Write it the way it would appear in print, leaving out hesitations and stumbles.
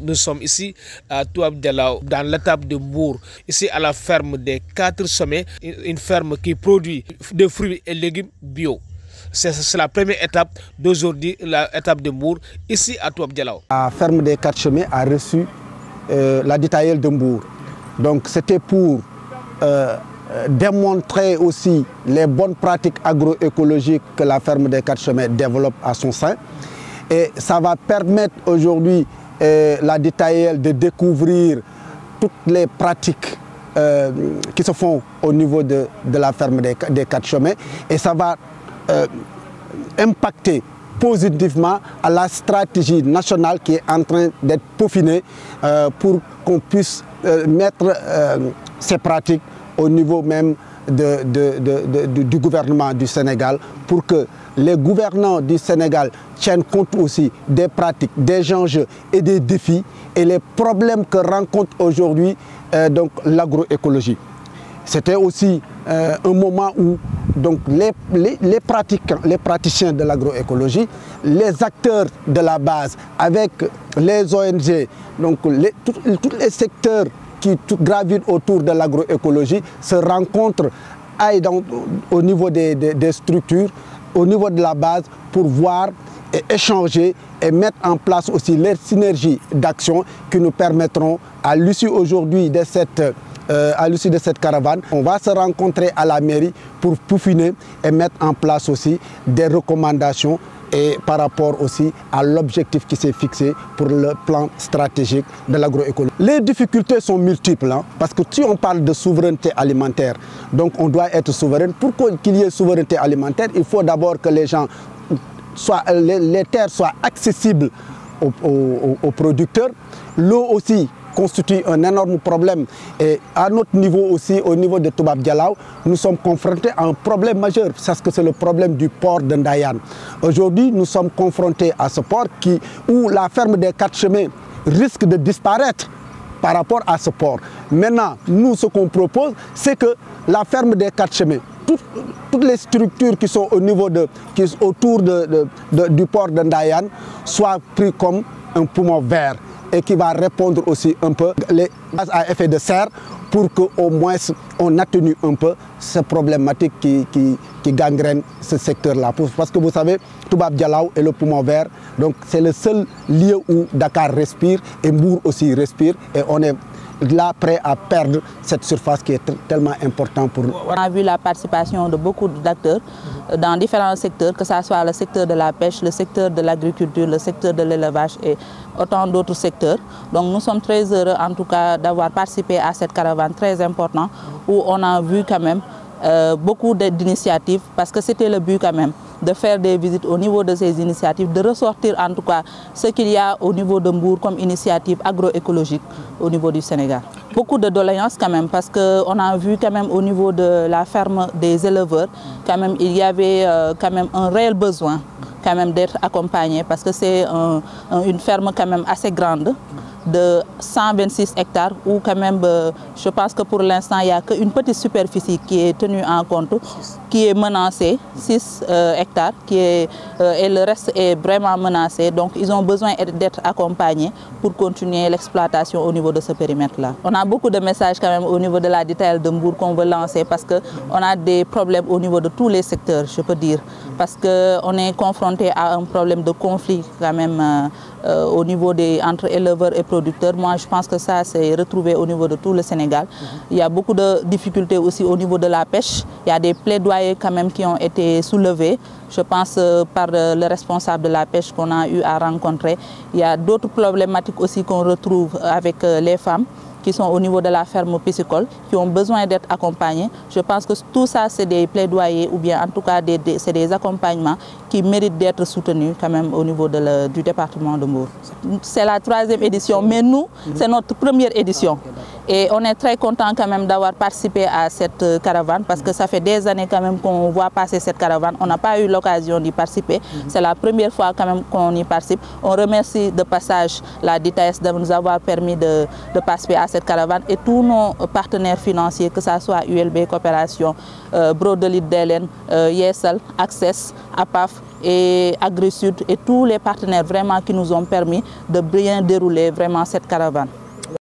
Nous sommes ici à Toubab Dialaw, dans l'étape de Mbour, ici à la ferme des 4 sommets, une ferme qui produit des fruits et légumes bio. C'est la première étape d'aujourd'hui, l'étape de Mbour, ici à Toubab Dialaw. La ferme des 4 chemins a reçu la détaillée de Mbour. Donc c'était pour démontrer aussi les bonnes pratiques agroécologiques que la ferme des 4 chemins développe à son sein. Et ça va permettre aujourd'hui la détaillée de découvrir toutes les pratiques qui se font au niveau de la ferme des 4 chemins. Et ça va impacter positivement à la stratégie nationale qui est en train d'être peaufinée pour qu'on puisse mettre ces pratiques au niveau même du gouvernement du Sénégal, pour que les gouvernants du Sénégal tiennent compte aussi des pratiques, des enjeux et des défis et les problèmes que rencontre aujourd'hui l'agroécologie. C'était aussi un moment où donc, les praticiens de l'agroécologie, les acteurs de la base, avec les ONG, donc tous les secteurs qui gravitent autour de l'agroécologie se rencontrent au niveau des structures, au niveau de la base, pour voir et échanger et mettre en place aussi les synergies d'action qui nous permettront, à l'issue aujourd'hui de cette caravane, on va se rencontrer à la mairie pour peaufiner et mettre en place aussi des recommandations et par rapport aussi à l'objectif qui s'est fixé pour le plan stratégique de l'agroécologie. Les difficultés sont multiples, parce que si on parle de souveraineté alimentaire, donc on doit être souverain. Pour qu'il y ait souveraineté alimentaire, il faut d'abord que les terres soient accessibles aux producteurs. L'eau aussi constitue un énorme problème. Et à notre niveau aussi, au niveau de Toubab Dialaw, nous sommes confrontés à un problème majeur, parce que c'est le problème du port de Ndayane. Aujourd'hui, nous sommes confrontés à ce port où la ferme des 4 chemins risque de disparaître par rapport à ce port. Maintenant, nous, ce qu'on propose, c'est que la ferme des 4 chemins, toutes les structures qui sont autour du port de Ndayane soient prises comme un poumon vert, et qui va répondre aussi un peu les gaz à effet de serre pour qu'au moins on atténue un peu ces problématiques qui gangrènent ce secteur-là. Parce que vous savez, Toubab Dialaw est le poumon vert, donc c'est le seul lieu où Dakar respire et Mbour aussi respire, et on est là prêt à perdre cette surface qui est tellement importante pour nous. On a vu la participation de beaucoup d'acteurs dans différents secteurs, que ce soit le secteur de la pêche, le secteur de l'agriculture, le secteur de l'élevage et autant d'autres secteurs. Donc nous sommes très heureux en tout cas d'avoir participé à cette caravane très importante où on a vu quand même beaucoup d'initiatives, parce que c'était le but quand même de faire des visites au niveau de ces initiatives, de ressortir en tout cas ce qu'il y a au niveau de Mbour comme initiative agroécologique au niveau du Sénégal. Beaucoup de doléances quand même, parce qu'on a vu quand même au niveau de la ferme des éleveurs, quand même il y avait quand même un réel besoin quand même d'être accompagné, parce que c'est une ferme quand même assez grande, de 126 hectares, où quand même, je pense que pour l'instant, il n'y a qu'une petite superficie qui est tenue en compte, qui est menacée, 6 hectares, et le reste est vraiment menacé. Donc, ils ont besoin d'être accompagnés pour continuer l'exploitation au niveau de ce périmètre-là. On a beaucoup de messages quand même au niveau de la détaillée de Mbour qu'on veut lancer, parce qu'on a des problèmes au niveau de tous les secteurs, je peux dire, parce qu'on est confronté à un problème de conflit quand même au niveau entre éleveurs et producteurs. Moi, je pense que ça s'est retrouvé au niveau de tout le Sénégal. Il y a beaucoup de difficultés aussi au niveau de la pêche. Il y a des plaidoyers quand même qui ont été soulevés, je pense par le responsable de la pêche qu'on a eu à rencontrer. Il y a d'autres problématiques aussi qu'on retrouve avec les femmes qui sont au niveau de la ferme piscicole, qui ont besoin d'être accompagnés. Je pense que tout ça, c'est des plaidoyers ou bien en tout cas c'est des accompagnements qui méritent d'être soutenus quand même au niveau du département de Mbour. C'est la 3e édition, mais nous, c'est notre première édition. Et on est très content quand même d'avoir participé à cette caravane parce que ça fait des années quand même qu'on voit passer cette caravane. On n'a pas eu l'occasion d'y participer. C'est la première fois quand même qu'on y participe. On remercie de passage la DITAS de nous avoir permis de participer à cette caravane et tous nos partenaires financiers, que ce soit ULB Coopération, Brodelit Delen, Yesal, Access, APAF et AgriSud et tous les partenaires vraiment qui nous ont permis de bien dérouler vraiment cette caravane.